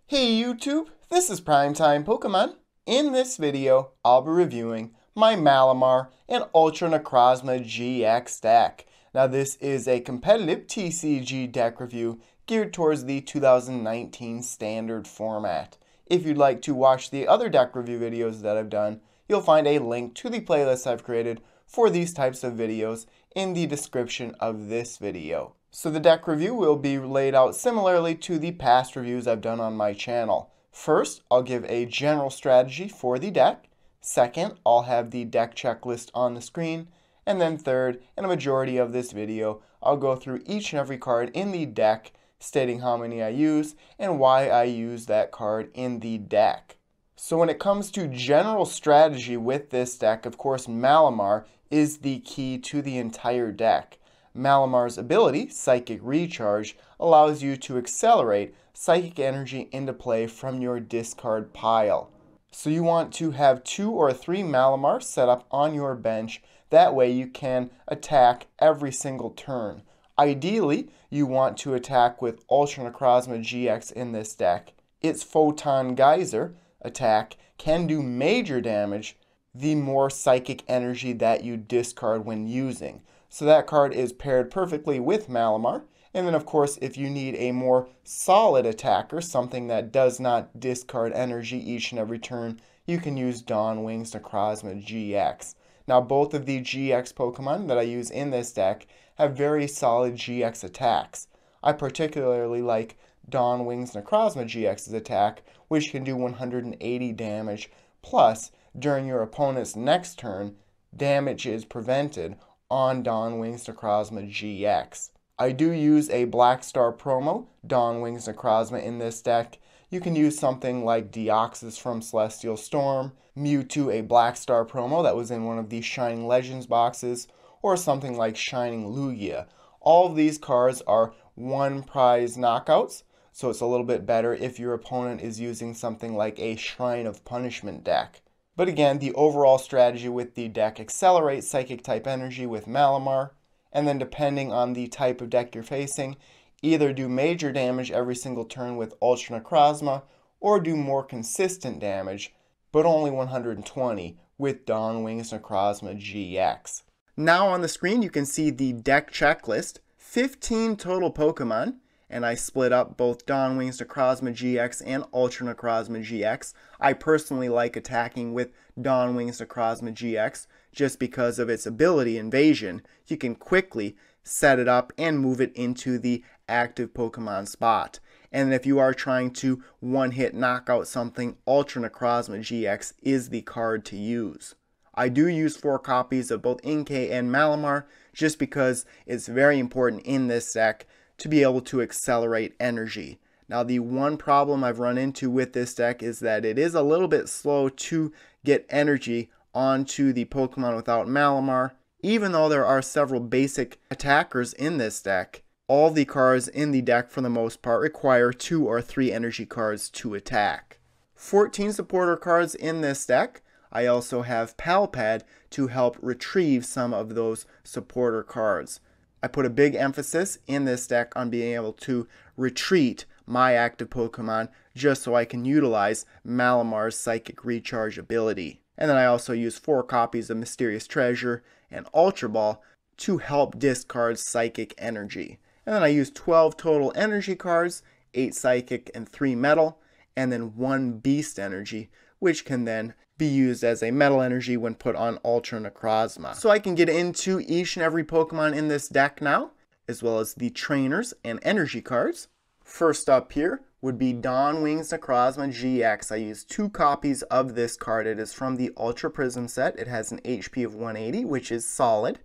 Hey YouTube, this is Primetime Pokemon. In this video, I'll be reviewing my Malamar and Ultra Necrozma GX deck. Now this is a competitive TCG deck review geared towards the 2019 standard format. If you'd like to watch the other deck review videos that I've done, you'll find a link to the playlist I've created for these types of videos in the description of this video. So the deck review will be laid out similarly to the past reviews I've done on my channel. First, I'll give a general strategy for the deck. Second, I'll have the deck checklist on the screen. And then third, in a majority of this video, I'll go through each and every card in the deck, stating how many I use and why I use that card in the deck. So when it comes to general strategy with this deck, of course, Malamar is the key to the entire deck. Malamar's ability, Psychic Recharge, allows you to accelerate psychic energy into play from your discard pile. So you want to have 2 or 3 Malamar set up on your bench. That way you can attack every single turn. Ideally, you want to attack with Ultra Necrozma GX in this deck. Its Photon Geyser attack can do major damage the more psychic energy that you discard when using. So that card is paired perfectly with Malamar. And then of course, if you need a more solid attacker, something that does not discard energy each and every turn, you can use Dawn Wings Necrozma GX. Now both of the GX Pokemon that I use in this deck have very solid GX attacks. I particularly like Dawn Wings Necrozma GX's attack, which can do 180 damage, plus during your opponent's next turn, damage is prevented on Dawn Wings Necrozma GX. I do use a Black Star promo, Dawn Wings Necrozma, in this deck. You can use something like Deoxys from Celestial Storm, Mewtwo, a Black Star promo that was in one of the Shining Legends boxes, or something like Shining Lugia. All of these cards are one prize knockouts, so it's a little bit better if your opponent is using something like a Shrine of Punishment deck. But again, the overall strategy with the deck: accelerate psychic type energy with Malamar, and then depending on the type of deck you're facing, either do major damage every single turn with Ultra Necrozma, or do more consistent damage, but only 120 with Dawn Wings Necrozma GX. Now on the screen you can see the deck checklist, 15 total Pokemon, and I split up both Dawn Wings Necrozma GX and Ultra Necrozma GX. I personally like attacking with Dawn Wings Necrozma GX just because of its ability, Invasion. You can quickly set it up and move it into the active Pokemon spot. And if you are trying to one-hit knock out something, Ultra Necrozma GX is the card to use. I do use 4 copies of both Inkay and Malamar just because it's very important in this deck to be able to accelerate energy. Now the one problem I've run into with this deck is that it is a little bit slow to get energy onto the Pokemon without Malamar. Even though there are several basic attackers in this deck, all the cards in the deck for the most part require 2 or 3 energy cards to attack. 14 supporter cards in this deck. I also have Palpad to help retrieve some of those supporter cards. I put a big emphasis in this deck on being able to retreat my active Pokemon just so I can utilize Malamar's Psychic Recharge ability. And then I also use 4 copies of Mysterious Treasure and Ultra Ball to help discard Psychic Energy. And then I use 12 total Energy cards, 8 Psychic and 3 Metal, and then 1 Beast Energy, which can then be used as a Metal Energy when put on Ultra Necrozma. So I can get into each and every Pokemon in this deck now, as well as the trainers and energy cards. First up here would be Dawn Wings Necrozma GX. I use 2 copies of this card. It is from the Ultra Prism set. It has an HP of 180, which is solid.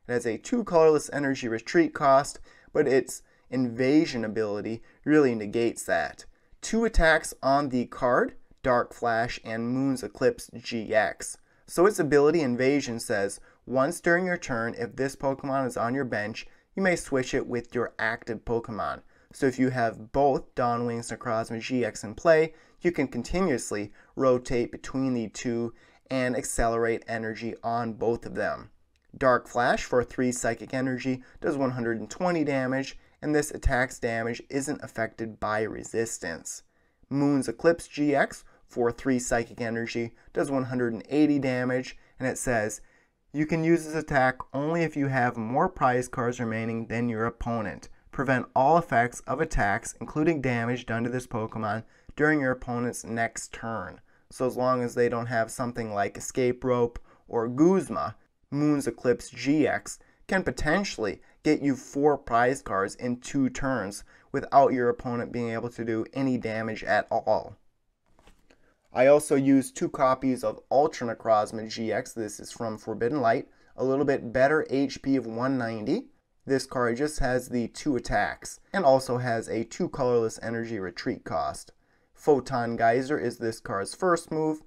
It has a 2 colorless energy retreat cost, but its invasion ability really negates that. 2 attacks on the card, Dark Flash and Moon's Eclipse GX. So its ability, Invasion, says once during your turn, if this Pokemon is on your bench, you may switch it with your active Pokemon. So if you have both Dawn Wings Necrozma GX in play, you can continuously rotate between the 2 and accelerate energy on both of them. Dark Flash for 3 psychic energy does 120 damage, and this attack's damage isn't affected by resistance. Moon's Eclipse GX for 3 Psychic Energy, does 180 damage, and it says, you can use this attack only if you have more prize cards remaining than your opponent. Prevent all effects of attacks, including damage done to this Pokemon, during your opponent's next turn. So as long as they don't have something like Escape Rope or Guzma, Moon's Eclipse GX can potentially get you 4 prize cards in 2 turns without your opponent being able to do any damage at all. I also used 2 copies of Ultra Necrozma GX. This is from Forbidden Light. A little bit better HP of 190. This card just has the 2 attacks and also has a 2 colorless energy retreat cost. Photon Geyser is this card's first move.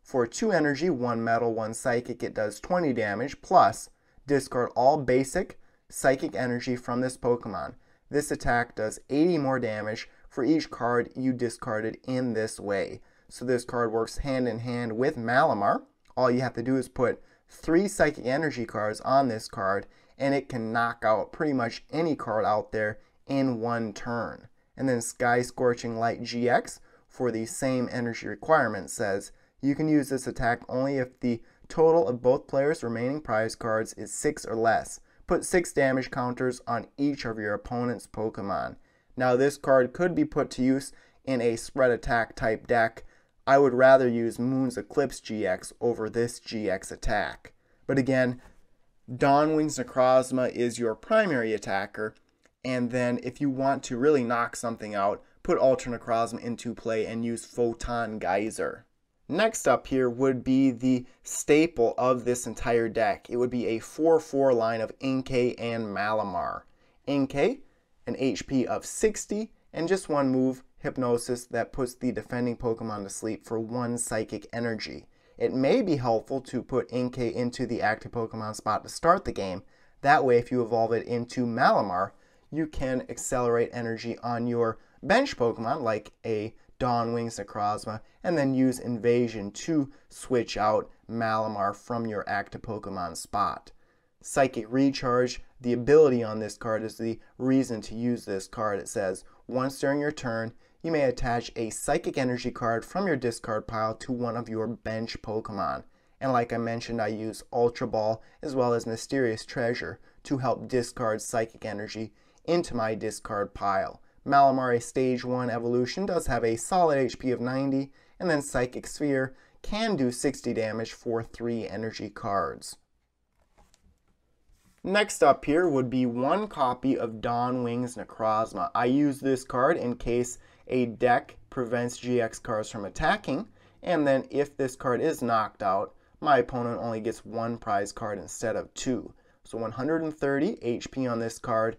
For 2 energy, 1 metal, 1 psychic, it does 20 damage, plus discard all basic psychic energy from this Pokemon. This attack does 80 more damage for each card you discarded in this way. So this card works hand in hand with Malamar. All you have to do is put 3 psychic energy cards on this card, and it can knock out pretty much any card out there in 1 turn. And then Sky Scorching Light GX, for the same energy requirement, says you can use this attack only if the total of both players' remaining prize cards is 6 or less. Put 6 damage counters on each of your opponent's Pokemon. Now this card could be put to use in a spread attack type deck. I would rather use Moon's Eclipse GX over this GX attack. But again, Dawn Wings Necrozma is your primary attacker, and then if you want to really knock something out, put Ultra Necrozma into play and use Photon Geyser. Next up here would be the staple of this entire deck. It would be a 4-4 line of Inkay and Malamar. Inkay, an HP of 60, and just 1 move, Hypnosis, that puts the defending Pokemon to sleep for 1 psychic energy. It may be helpful to put Inkay into the active Pokemon spot to start the game. That way, if you evolve it into Malamar, you can accelerate energy on your bench Pokemon, like a Dawn Wings Necrozma, and then use Invasion to switch out Malamar from your active Pokemon spot. Psychic Recharge, the ability on this card is the reason to use this card. It says, once during your turn, you may attach a Psychic Energy card from your discard pile to one of your bench Pokemon. And like I mentioned, I use Ultra Ball as well as Mysterious Treasure to help discard Psychic Energy into my discard pile. Malamar, a Stage 1 evolution, does have a solid HP of 90, and then Psychic Sphere can do 60 damage for 3 energy cards. Next up here would be 1 copy of Dawn Wings Necrozma. I use this card in case a deck prevents GX cards from attacking, and then if this card is knocked out, my opponent only gets 1 prize card instead of 2. So 130 HP on this card,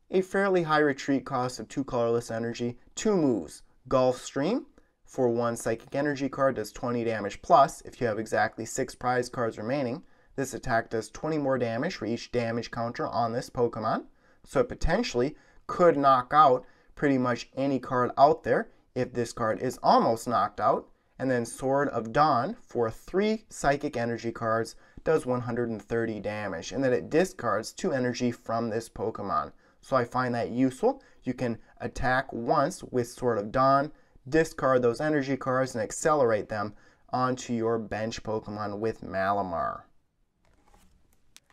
a fairly high retreat cost of 2 colorless energy, 2 moves. Gulf Stream, for 1 psychic energy card, does 20 damage plus. If you have exactly 6 prize cards remaining, this attack does 20 more damage for each damage counter on this Pokemon. So it potentially could knock out pretty much any card out there if this card is almost knocked out. And then Sword of Dawn, for 3 psychic energy cards, does 130 damage. And then it discards 2 energy from this Pokemon. So I find that useful. You can attack once with Sword of Dawn, discard those energy cards, and accelerate them onto your bench Pokemon with Malamar.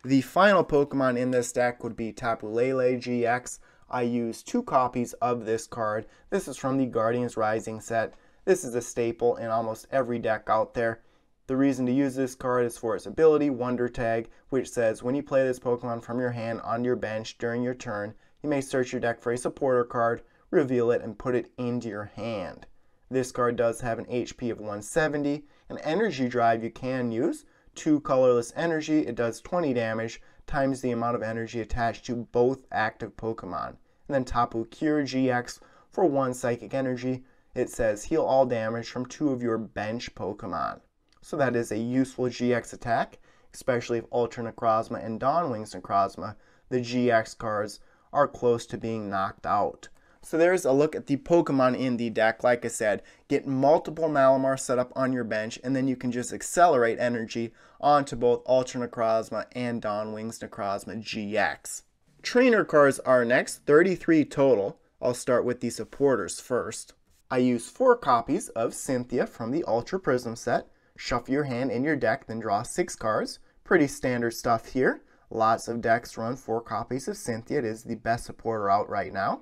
The final Pokemon in this deck would be Tapu Lele GX. I use 2 copies of this card. This is from the Guardians Rising set. This is a staple in almost every deck out there. The reason to use this card is for its ability, Wonder Tag, which says when you play this Pokemon from your hand on your bench during your turn, you may search your deck for a supporter card, reveal it, and put it into your hand. This card does have an HP of 170, an energy drive you can use, 2 colorless energy, it does 20 damage, times the amount of energy attached to both active Pokemon. And then Tapu Cure GX, for 1 psychic energy, it says heal all damage from 2 of your bench Pokemon. So that is a useful GX attack, especially if Ultra Necrozma and Dawn Wings Necrozma, the GX cards, are close to being knocked out. So there's a look at the Pokemon in the deck. Like I said, get multiple Malamar set up on your bench, and then you can just accelerate energy onto both Ultra Necrozma and Dawn Wings Necrozma GX. Trainer cards are next, 33 total. I'll start with the supporters first. I use 4 copies of Cynthia from the Ultra Prism set. Shuffle your hand in your deck, then draw 6 cards. Pretty standard stuff here. Lots of decks run 4 copies of Cynthia. It is the best supporter out right now.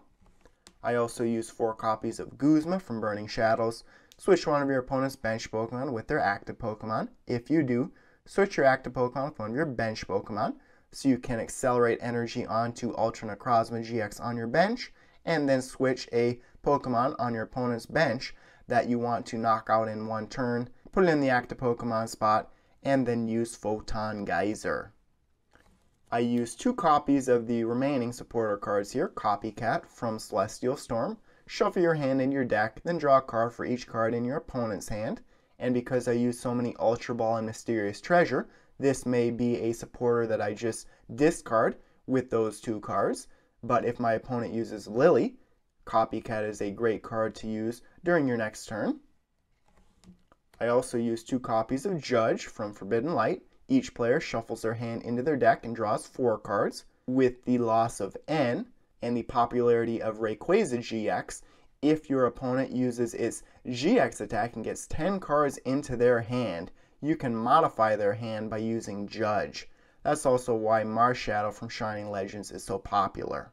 I also use 4 copies of Guzma from Burning Shadows. Switch one of your opponent's bench Pokemon with their active Pokemon. If you do, switch your active Pokemon with one of your bench Pokemon, so you can accelerate energy onto Ultra Necrozma GX on your bench, and then switch a Pokemon on your opponent's bench that you want to knock out in one turn, put it in the active Pokemon spot, and then use Photon Geyser. I use 2 copies of the remaining supporter cards here. Copycat from Celestial Storm. Shuffle your hand in your deck, then draw a card for each card in your opponent's hand. And because I use so many Ultra Ball and Mysterious Treasure, this may be a supporter that I just discard with those 2 cards. But if my opponent uses Lele, Copycat is a great card to use during your next turn. I also use 2 copies of Judge from Forbidden Light. Each player shuffles their hand into their deck and draws 4 cards. With the loss of N and the popularity of Rayquaza GX, if your opponent uses its GX attack and gets 10 cards into their hand, you can modify their hand by using Judge. That's also why Marshadow from Shining Legends is so popular.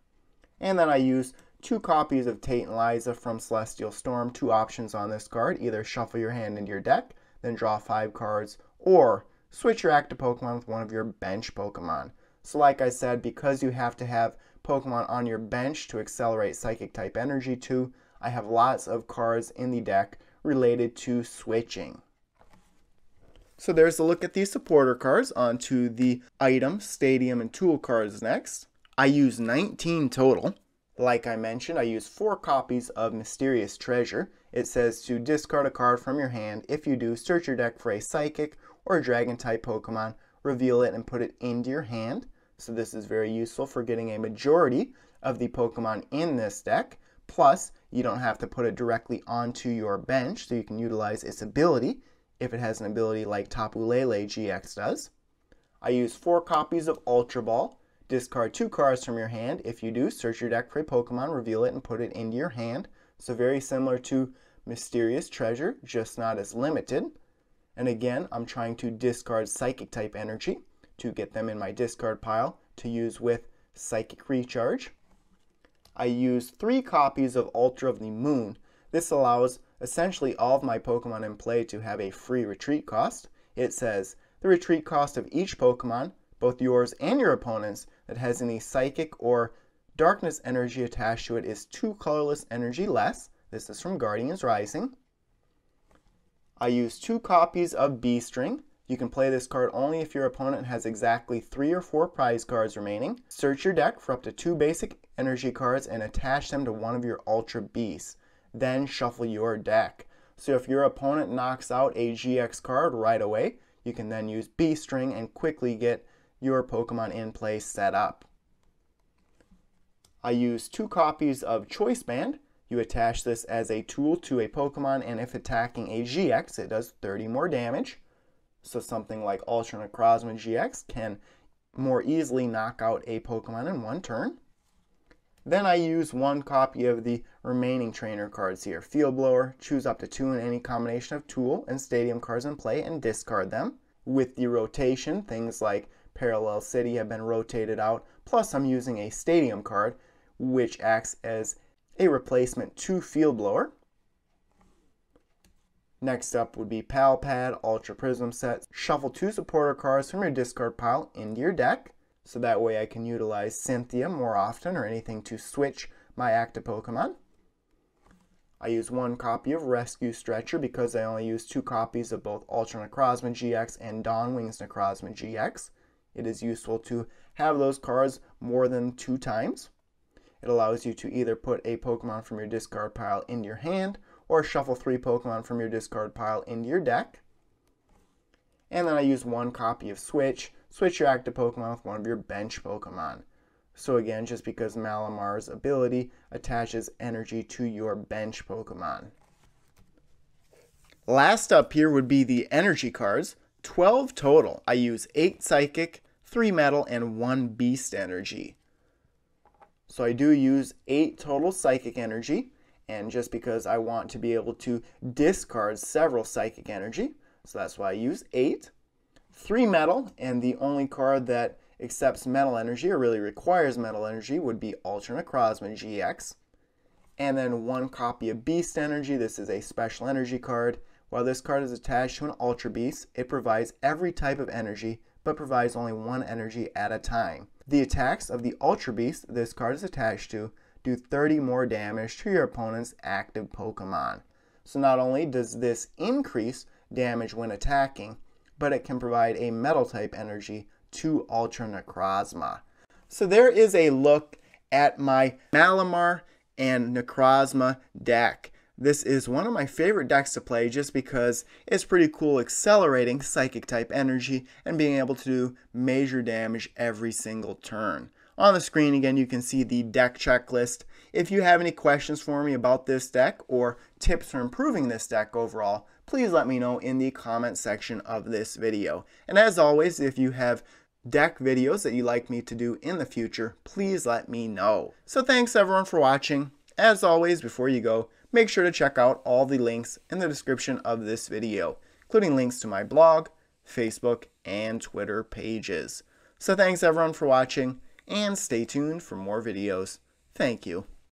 And then I use 2 copies of Tate and Liza from Celestial Storm. 2 options on this card. Either shuffle your hand into your deck, then draw 5 cards, or switch your active Pokemon with one of your bench Pokemon. So like I said, because you have to have Pokemon on your bench to accelerate Psychic type energy to, I have lots of cards in the deck related to switching. So there's a look at these supporter cards. Onto the item, stadium, and tool cards next. I use 19 total. Like I mentioned, I use 4 copies of Mysterious Treasure. It says to discard a card from your hand. If you do, search your deck for a Psychic or Dragon type Pokemon, reveal it, and put it into your hand. So this is very useful for getting a majority of the Pokemon in this deck. Plus, you don't have to put it directly onto your bench, so you can utilize its ability if it has an ability like Tapu Lele GX does. I use 4 copies of Ultra Ball. Discard 2 cards from your hand. If you do, search your deck for a Pokemon, reveal it, and put it into your hand. So very similar to Mysterious Treasure, just not as limited. And again, I'm trying to discard Psychic type energy to get them in my discard pile to use with Psychic Recharge. I use 3 copies of Ultra of the Moon. This allows essentially all of my Pokemon in play to have a free retreat cost. It says, the retreat cost of each Pokemon, both yours and your opponent's, that has any Psychic or Darkness energy attached to it is 2 colorless energy less. This is from Guardians Rising. I use 2 copies of B-String. You can play this card only if your opponent has exactly 3 or 4 prize cards remaining. Search your deck for up to 2 basic energy cards and attach them to one of your Ultra Beasts. Then shuffle your deck. So if your opponent knocks out a GX card right away, you can then use B-String and quickly get your Pokemon in play set up. I use 2 copies of Choice Band. You attach this as a tool to a Pokemon, and if attacking a GX, it does 30 more damage. So something like Ultra Necrozma GX can more easily knock out a Pokemon in one turn. Then I use 1 copy of the remaining trainer cards here. Field Blower, choose up to 2 in any combination of Tool and Stadium cards in play and discard them. With the rotation, things like Parallel City have been rotated out, plus I'm using a Stadium card, which acts as a replacement to Field Blower. Next up would be Pal Pad, Ultra Prism set. Shuffle 2 supporter cards from your discard pile into your deck, so that way I can utilize Cynthia more often or anything to switch my active Pokemon. I use 1 copy of Rescue Stretcher because I only use 2 copies of both Ultra Necrozma GX and Dawn Wings Necrozma GX. It is useful to have those cards more than 2 times. It allows you to either put a Pokemon from your discard pile into your hand or shuffle 3 Pokemon from your discard pile into your deck. And then I use 1 copy of Switch. Switch your active Pokemon with one of your bench Pokemon. So again, just because Malamar's ability attaches energy to your bench Pokemon. Last up here would be the energy cards. 12 total. I use 8 Psychic, 3 Metal, and 1 Beast energy. So I do use 8 total Psychic energy, and just because I want to be able to discard several psychic energy, so that's why I use 8. 3 metal, and the only card that accepts metal energy or really requires metal energy would be Ultra Necrozma GX. And then 1 copy of Beast Energy. This is a special energy card. While this card is attached to an Ultra Beast, it provides every type of energy, but provides only 1 energy at a time. The attacks of the Ultra Beast this card is attached to do 30 more damage to your opponent's active Pokemon. So not only does this increase damage when attacking, but it can provide a metal type energy to Ultra Necrozma. So there is a look at my Malamar and Necrozma deck. This is one of my favorite decks to play just because it's pretty cool accelerating psychic type energy and being able to do major damage every single turn. On the screen again you can see the deck checklist. If you have any questions for me about this deck or tips for improving this deck overall, please let me know in the comment section of this video. And as always, if you have deck videos that you'd like me to do in the future, please let me know. So thanks everyone for watching. As always, before you go, make sure to check out all the links in the description of this video, including links to my blog, Facebook, and Twitter pages. So thanks everyone for watching, and stay tuned for more videos. Thank you.